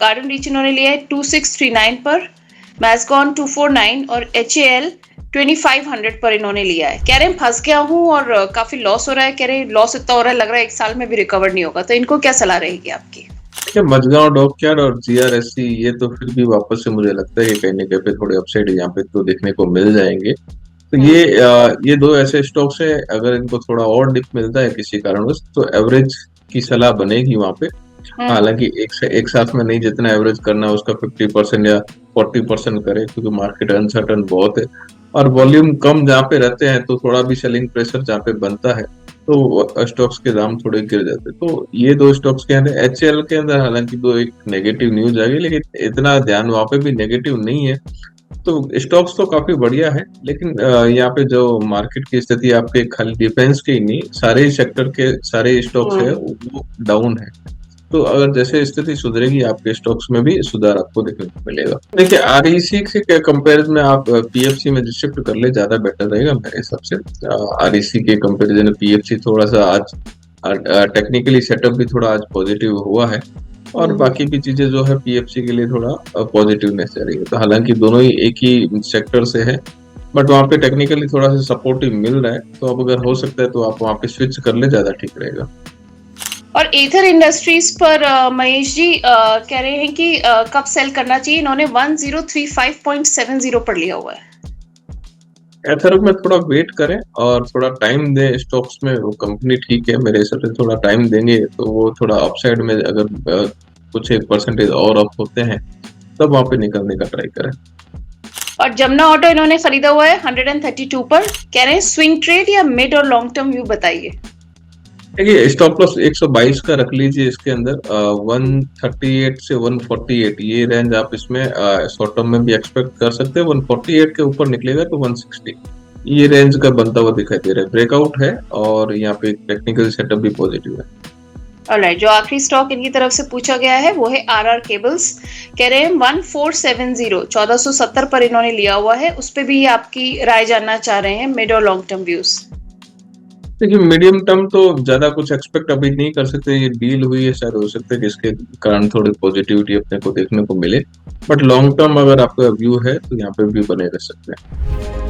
Garden reach इन्होंने लिया है 2639 पर, मैस्कॉन 249 और HAL 2500 पर इन्होंने लिया है। कह रहे हैं फंस गया हूँ और काफी लॉस हो रहा है। कह रहे हैं लॉस इतना हो रहा है, लग रहा है 1 साल में भी रिकवर नहीं होगा। तो इनको क्या सलाह रहेगी आपकी? मझगांव डॉकयार्ड और GRSC ये तो फिर भी वापस से मुझे लगता है कि कहीं ना कहीं पे थोड़े अपसाइड यहाँ पे तो देखने को मिल जाएंगे। तो ये दो ऐसे स्टॉक्स है, अगर इनको थोड़ा और डिप मिलता है किसी कारणवश तो एवरेज की सलाह बनेगी वहां पे। हालांकि एक साथ में नहीं, जितना एवरेज करना है उसका 50% या 40% करे, क्योंकि मार्केट अनसर्टन बहुत है और वॉल्यूम कम जहाँ पे रहते हैं तो थोड़ा भी सेलिंग प्रेशर जहाँ पे बनता है तो स्टॉक्स के दाम थोड़े गिर जाते हैं। तो ये दो स्टॉक्स के अंदर, HCL के अंदर हालांकि दो एक नेगेटिव न्यूज आ गई, लेकिन इतना ध्यान वहां पे भी नेगेटिव नहीं है। तो स्टॉक्स तो काफी बढ़िया है, लेकिन यहाँ पे जो मार्केट की स्थिति आपके खाली डिफेंस की ही नहीं, सारे ही सेक्टर के सारे स्टॉक्स है वो डाउन है। तो अगर जैसे स्थिति सुधरेगी आपके स्टॉक्स में भी सुधार आपको देखने को मिलेगा। देखिए REC के कंपैरिजन में आप PFC में शिफ्ट कर ले, ज्यादा बेटर रहेगा मेरे हिसाब से। REC के कंपैरिजन में PFC थोड़ा सा आज टेक्निकली सेटअप भी थोड़ा आज पॉजिटिव हुआ है और बाकी भी चीजें जो है PFC के लिए थोड़ा पॉजिटिवनेस आ रही है। तो हालांकि दोनों ही एक ही सेक्टर से है, बट वहाँ पे टेक्निकली थोड़ा सा सपोर्टिव मिल रहा है। तो अब अगर हो सकता है तो आप वहाँ पे स्विच कर ले, ज्यादा ठीक रहेगा। और एथर इंडस्ट्रीज पर महेश जी कह रहे हैं कि कब सेल करना चाहिए? इन्होंने 1035.70 पर लिया हुआ है। एथर में थोड़ा वेट करें और थोड़ा टाइम दें स्टॉक्स में। वो कंपनी ठीक है, मेरे हिसाब से थोड़ा टाइम देंगे तो वो थोड़ा अपसाइड में अगर कुछ 1% और अप होते हैं तब वहां पे निकलने का ट्राई करें। और जमुना ऑटो इन्होंने खरीदा हुआ है 132 पर। कह रहे हैं स्विंग ट्रेड या मिड और लॉन्ग टर्म व्यू बताइए। देखिए स्टॉप लॉस 122 का रख लीजिए, इसके अंदर 138 से 148 ये रेंज आप इसमें शॉर्ट टर्म में भी एक्सपेक्ट कर सकते हैं। 148 के ऊपर निकलेगा तो 160 ये रेंज का बनता हुआ दिखाई दे रहा है। ब्रेकआउट है और यहाँ पे टेक्निकल सेटअप भी पॉजिटिव है। ऑलराइट, जो आखिरी स्टॉक इनकी तरफ से पूछा गया है वो है RR केबल्स। कह रहे हैं 1470 1470 पर इन्होंने लिया हुआ है। उस पर भी आपकी राय जानना चाह रहे हैं, मिड और लॉन्ग टर्म व्यूज। देखिए मीडियम टर्म तो ज्यादा कुछ एक्सपेक्ट अभी नहीं कर सकते। ये डील हुई है, शायद हो सकता है कि इसके कारण थोड़ी पॉजिटिविटी अपने को देखने को मिले, बट लॉन्ग टर्म अगर आपका व्यू है तो यहाँ पे भी बने रह सकते हैं।